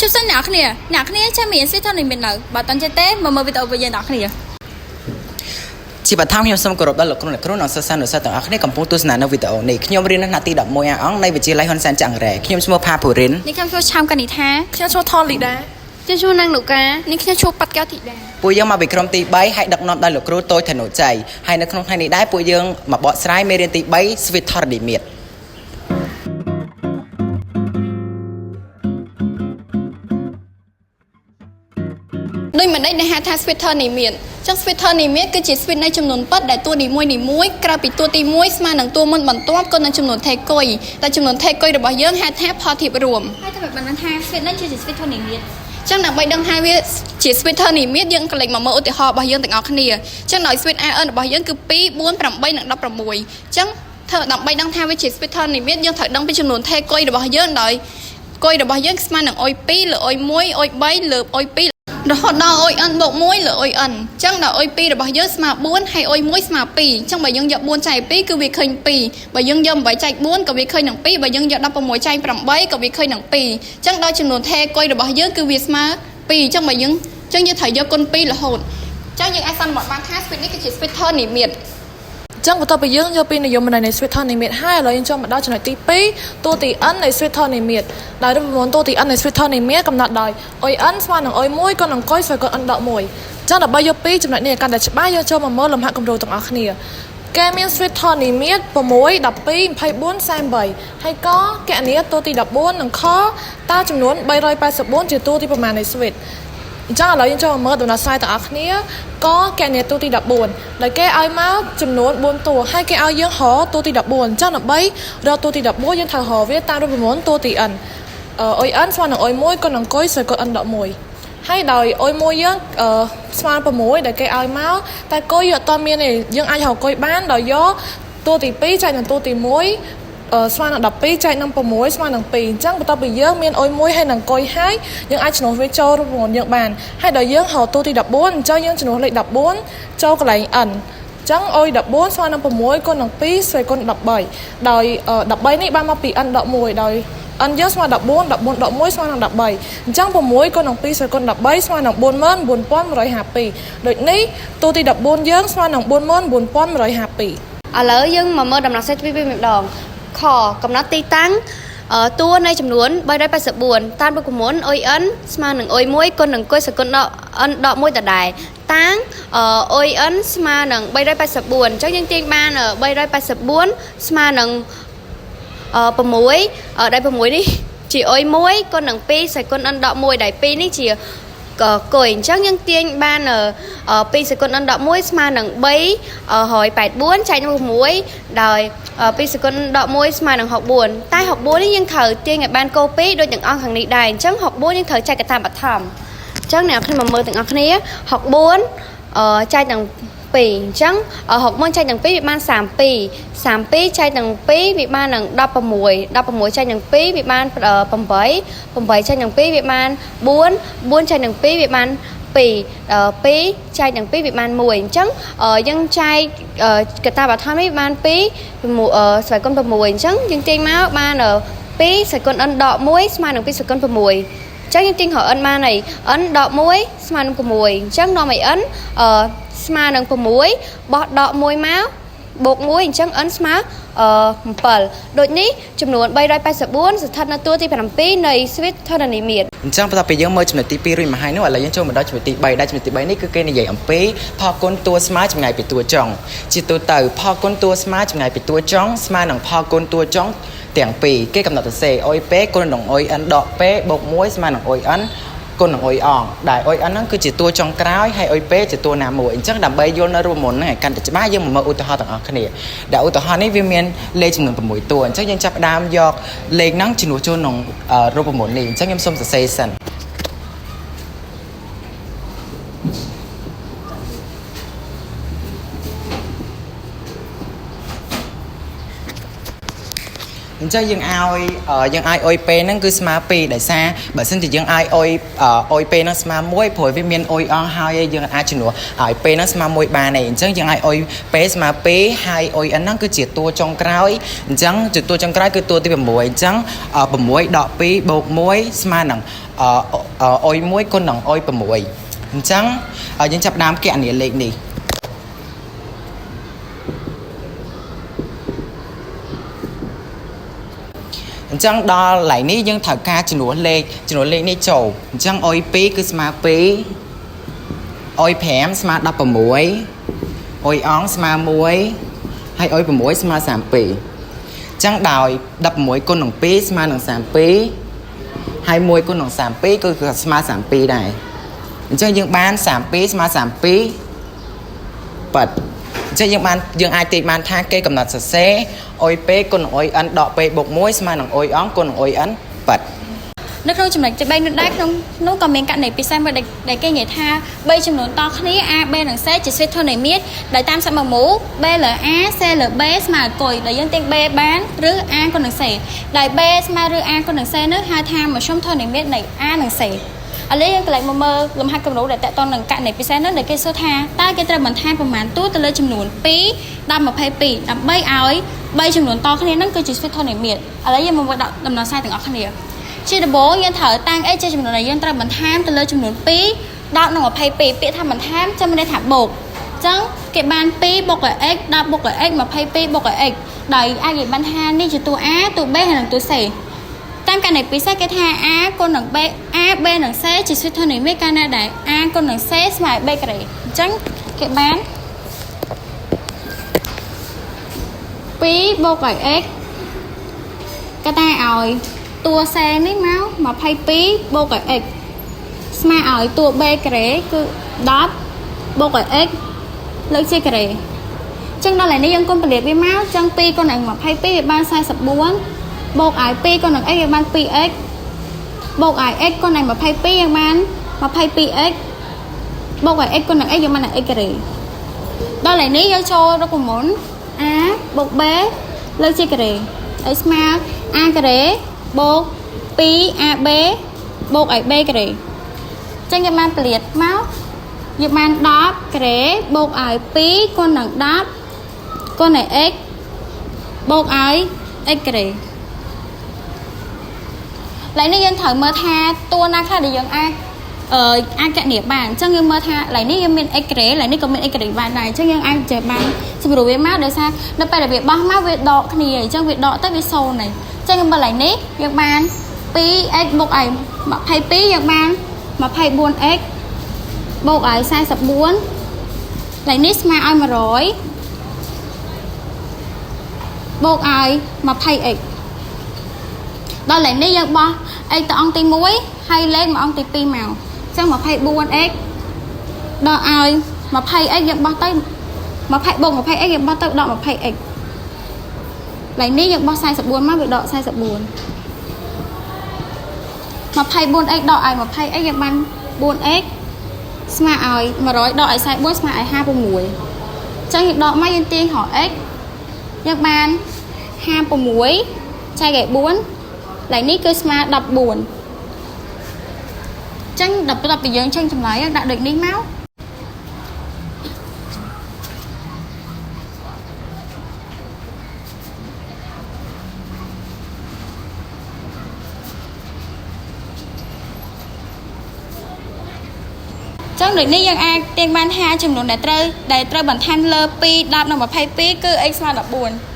ជុំសិនអ្នកគ្នាចាំមានស្វីតធននេះមាននៅបើតន់ចេះទេមកវីដេអូវិញអ្នកគ្នាជាបឋមខ្ញុំសូមគោរពដល់លោកគ្រូអ្នកគ្រូនិងសិស្សានុសិស្សទាំងអស់គ្នាកំពុងទស្សនានៅវីដេអូនេះខ្ញុំរៀននៅថ្នាក់ទី11អង្គនៃវិទ្យាល័យហ៊ុនសែនច័ន្ទរ៉េខ្ញុំឈ្មោះផាភូរិននេះខ្ញុំឈ្មោះឆាំកនិថាខ្ញុំឈ្មោះថនលីដាខ្ញុំឈ្មោះនាងនុកានេះខ្ញុំឈ្មោះប៉ាត់កៅធីតាពួកយើងមកពីក្រុមទី3ហើយដឹកនាំដោយលោកគ្រូតូចធនុជ័យហើយនៅក្នុងថ្ងៃនេះដែរពួកយើងមកបកស្រាយមេរៀនទី3ស្វីតធរណីមាត្រដោយមិនដេញដែលហៅថា Sweater នេះមានចឹង Sweater នេះមានគឺជា Sweat នៃចំនួនពិតដែលតួនីមួយក្រៅពីតួទី1ស្មើនឹងតួមុនបន្ទាប់ក៏នឹងចំនួនថេគុយតែចំនួនថេគុយរបស់យើងហៅថាផលធៀបរួមហើយតែបានថា Sweat នេះគឺជា Sweater នេះមានចឹងដើម្បីដឹងថាវាជា Sweater នេះមានយើងក៏លេចមកមើលឧទាហរណ៍របស់យើងទាំងអស់គ្នាចឹងដោយ Sweat AN របស់យើងគឺ2 4 8និង16ចឹងធ្វើដើម្បីដឹងថាវាជា Sweater នេះមានយើងត្រូវដឹងពីចំនួនថេគុយរបស់យើងដោយគុយរបស់យើងស្មើនឹងអុយ2លើអុយ1អុយ3លើអុយ2រហូតដល់អុយ n បូក1លើអុយ n អញ្ចឹងដល់អុយ2របស់យើងស្មើ4ហើយអុយ1ស្មើ2អញ្ចឹងបើយើងយក4ចែក2គឺវាឃើញ2បើយើងយក8ចែក4ក៏វាឃើញនឹង2បើយើងយក16ចែក8ក៏វាឃើញនឹង2អញ្ចឹងដល់ចំនួនថេគុយរបស់យើងគឺវាស្មើ2អញ្ចឹងបើយើងត្រូវយកគុណ2រហូតអញ្ចឹងយើងអាចសន្មតបានថា Sweat នេះគឺជា Sweater និមិត្តចឹងបន្ទាប់ពីយើងយកពីនិយមន័យនៃ Sweater និមិត្តហើយឥឡូវយើងចូលមកដល់ចំណុចទី2តួទី n នៃ Sweater និមិត្តដែលរូបមន្តតួទី n នៃ Sweater និមិត្តកំណត់ដោយអុយ n ស្មើនឹងអុយ1ក៏នឹងកុយស្មើនឹង n ដក1ចឹងដើម្បីយកពីចំណុចនេះឲ្យកាន់តែច្បាស់យើងចូលមកមើលលំហាត់គំរូទាំងអស់គ្នាគេមាន Sweater និមិត្ត6 12 24 38ហើយកគណនាតួទី14និងខតើចំនួន384ជាតួទីប្រមាណនៃ Sweatអញ្ចឹងឥឡូវយើងចូលមកមើលដំណោះស្រាយទាំងអស់គ្នាក៏កណនាតួទី14ដែលគេឲ្យមកចំនួន4តួហើយគេឲ្យយើងរកតួទី14អញ្ចឹងដើម្បីរកតួទី14យើងត្រូវរកវាតាមរូបមន្តតួទី n អុយ n ស្មើនឹងអុយ1ក៏នឹងកុយស្មើនឹង n ដក1ហើយដោយអុយ1យើងស្មើ6ដែលគេឲ្យមកតែកុយយើងអត់មានទេយើងអាចរកកុយបានដោយយកតួទី2ចែកនឹងតួទី1ស្មើនឹង12ចែកនឹង6ស្មើនឹង2អញ្ចឹងបន្ទាប់ពីយើងមានអុយ1ហើយនឹងកុយហើយយើងអាចឆ្នោះវាចូលរូបមន្តយើងបានហើយដល់យើងរកតួទី14អញ្ចឹងយើងឆ្នោះលេខ14ចូលកន្លែង n អញ្ចឹងអុយ14ស្មើនឹង6គុណនឹង2ស្មើគុណ13ដោយ13នេះបានមកពី n ដក1ដោយ n យើងស្មើ14 14ដក1ស្មើនឹង13អញ្ចឹង6គុណនឹង2ស្មើគុណ13ស្មើនឹង44152ដូចនេះតួទី14យើងស្មើនឹង44152ឥឡូវយើងមកមើលដំណោះស្រាយទី2ម្ដងខកំណត់ទីតាំងតួនៃចំនួន384តាមរូបមន្តអុយ n ស្មើនឹងអុយ1គុណនឹងកុយសកុណដក n ដក1ដដែលតាំងអុយ n ស្មើនឹង384អញ្ចឹងយើងទាញបាន384ស្មើនឹង6ដែល6នេះជាអុយ1គុណនឹង2សកុណ n ដក1ដែល2នេះជាកុយអញ្ចឹងយើងទាញបាន2សកុណ n ដក1ស្មើនឹង384ចែកនឹង6ដោយ2សកុណ n ដក1ស្មើនឹង64តែ64នេះយើងត្រូវទាញឲ្យបានកូពីដូចទាំងអង្គខាងនេះដែរអញ្ចឹង64យើងត្រូវចែកកតាបឋមអញ្ចឹងអ្នកខ្ញុំមកមើលទាំងអស់គ្នា64ចែកនឹង2អញ្ចឹង61ចែកនឹង2វាបាន32 32ចែកនឹង2វាបាននឹង16 16ចែកនឹង2វាបាន8 8ចែកនឹង2វាបាន4 4ចែកនឹង2វាបាន2 2ចែកនឹង2វាបាន1អញ្ចឹងយើងចែកកតាបឋមនេះបាន2ស្វ័យគុណ6អញ្ចឹងយើងទាញមកបាន2សកុណ n ដក1ស្មើនឹង2សកុណ6អញ្ចឹងយើងទាញរក n បានហើយ n ដក1ស្មើនឹង6អញ្ចឹងនាំឲ្យ n ស្មើនឹង6បោះដក1មកបូក1អញ្ចឹង n ស្មើ7ដូចនេះចំនួន384ស្ថិតនៅតួទី7នៃ Sweater និមិត្តអញ្ចឹងបន្ទាប់ពីយើងមើលចំណុចទី2រួចមកហើយនោះឥឡូវយើងចូលមកដល់ចំណុចទី3ដែលចំណុចទី3នេះគឺគេនិយាយអំពីផលគុណតួស្មើចម្ងាយពីតួចុងជាទូទៅផលគុណតួស្មើចម្ងាយពីតួចុងស្មើនឹងផលគុណតួចុងទាំងពីរគេកំណត់សរសេរអុយពេគុណនឹងអុយ n ដកពេបូក1ស្មើនឹងអុយ n គុណនឹងអុយអងដែលអុយ n ហ្នឹងគឺជាតួចុងក្រោយហើយអុយពេជាតួណាមួយអញ្ចឹងដើម្បីយល់នៅរូបមន្តហ្នឹងឲ្យកាន់តែច្បាស់យើងមកមើលឧទាហរណ៍ទាំងអស់គ្នាដែលឧទាហរណ៍នេះវាមានលេខចំនួន6តួអញ្ចឹងយើងចាប់ផ្ដើមយកលេខហ្នឹងជំនួសចូលក្នុងរូបមន្តនេះអញ្ចឹងខ្ញុំសូមសរសេរសិនអ ចឹងយើងឲ្យអុយពេលហ្នឹងគឺស្មើ2ដោយសារបើសិនជាយើងឲ្យអុយពេលហ្នឹងស្មើ1ព្រោះវាមានអុយអងហើយយើងអាចជំនួសឲ្យពេលហ្នឹងស្មើ1បានទេអញ្ចឹងយើងឲ្យអុយពេលស្មើ2ហើយអុយអិនហ្នឹងគឺជាតួចុងក្រោយអញ្ចឹងជាតួចុងក្រោយគឺតួទី6អញ្ចឹង6ដក2បូក1ស្មើនឹងអុយ1គុណនឹងអុយ6អញ្ចឹងយើងចាប់ផ្ដើមគណនាលេខនេះអញ្ចឹងដល់កន្លែងនេះយើងត្រូវការចំនួនលេខនេះចូលអញ្ចឹងអុយ2គឺស្មើ2អុយ5ស្មើ16អុយអងស្មើ1ហើយអុយ6ស្មើ32អញ្ចឹងដោយ16គុណនឹង2ស្មើនឹង32ហើយ1គុណនឹង32គឺស្មើ32ដែរអញ្ចឹងយើងបាន32ស្មើ32ប៉ាត់អញ្ចឹងយើងអាចទាញបានថាគេកំណត់សរសេរអុយពេគុណនឹងអុយអិនដកពេបូក1ស្មើនឹងអុយអងគុណនឹងអុយអិនប៉ាត់នៅក្នុងចំណុចទី3នោះដែរក្នុងនោះក៏មានករណីពិសេសមួយដែលគេនិយាយថា3ចំនួនតគ្នា A B និង C ជាស្វេតធនមាត្រដែលតាមសាច់មកមូ B លើ A C លើ B ស្មើគុយដែលយើងទាញ B បានឬ A គុណនឹង C ដែល B ស្មើឬ A គុណនឹង C នោះហៅថាមធ្យមធនមាត្រនៃ A និង C ឥឡូវយើងកន្លែងមកមើលលំហាត់គំរូដែលតកតនឹងករណីពិសេសនោះដែលគេសួរថាតើគេត្រូវបន្ថែមប្រមាណតួទៅលើចំនួន2ដល់22ដើម្បីឲ្យ3ចំនួនតគ្នាហ្នឹងគឺជាស្វេតធនមាត្រឥឡូវយើងមកមើលដាក់ដំណោះស្រាយទាំងអស់គ្នាជាដំបូងយើងត្រូវតាំង x ជាចំនួនដែលយើងត្រូវបន្ថែមទៅលើចំនួន2ដល់នឹង22ពាក្យថាបន្ថែមចាំមានន័យថាបូកអញ្ចឹងគេបាន2បូកឲ្យ x 10បូកឲ្យ x 22បូកឲ្យ x ដោយអាចនិយាយបានថានេះជាតួ a តួ b ហើយនិងតួ c តាមករណីពិសេសគេថា a គុណនឹង b a b និង c ជាស្វេតធនមាត្រកាលណាដែល a គុណនឹង c ស្មើ b ការ៉េអញ្ចឹងគេបាន2បូកឲ្យ x គេថាឲ្យតួ c នេះមក22បូកឲ្យ x ស្មើឲ្យតួ b ការ៉េគឺ10បូកឲ្យ x លើកជាការ៉េអញ្ចឹងដល់ឥឡូវនេះយើងគុណពលិតវាមកអញ្ចឹង2គុណនឹង22វាបាន44បូកឲ្យ2គុណនឹង x យើងបាន 2x បូកឲ្យ x គុណនឹង22យើងបាន 22x បូកឲ្យ x គុណនឹង x យើងបាន x ការ៉េដល់ឥឡូវនេះយើងចូលរូបមន្ត a បូក b លើកជាការ៉េឲ្យស្មើ a ការ៉េបូក 2ab បូកឲ្យ b ការ៉េអញ្ចឹងយើងបានពលិតមកយើងបាន10ការ៉េបូកឲ្យ2គុណនឹង10គុណឲ្យ x បូកឲ្យ x ការ៉េឡើយនេះយើងត្រូវមើលថាតួណាខ្លះដែលយើងអាចកណនាបានអញ្ចឹងយើងមើលថាឡើយនេះយើងមាន x ការ៉េឡើយនេះក៏មាន x ការ៉េបានដែរអញ្ចឹងយើងអាចចេះបានសម្រួលវាមកដោយសារនៅពេលដែលវាបោះមកវាដកគ្នាអញ្ចឹងវាដកទៅវា0ហើយអញ្ចឹងមើលឡើយនេះយើងបាន 2x បូកឲ្យ22យើងបាន 24x បូកឲ្យ44ឡើយនេះស្មើឲ្យ100បូកឲ្យ 20x ដល់ឥឡូវនេះយើងបោះ x ទៅអង្គទី1ហើយលេខមកអង្គទី2មកអញ្ចឹង 24x ដល់ឲ្យ 20x យើងបោះទៅ20បូក 20x យើងបោះទៅដក 20x ឡើយនេះយើងបោះ44មកវាដក44 24x ដកឲ្យ 20x យើងបាន 4x ស្មើឲ្យ100ដកឲ្យ44ស្មើឲ្យ56អញ្ចឹងយើងដកមកយើងទាញរក x យើងបាន56ចែកឲ្យ4ឡើយនេះគឺស្មើ14អញ្ចឹងដល់ពេលយើងចេញចម្លើយដាក់ដូចនេះមកចឹងដូចនេះយើងអាចទាញបានថាចំនួនដែលត្រូវបន្ថែមលើ2 10និង22គឺ x ស្មើ14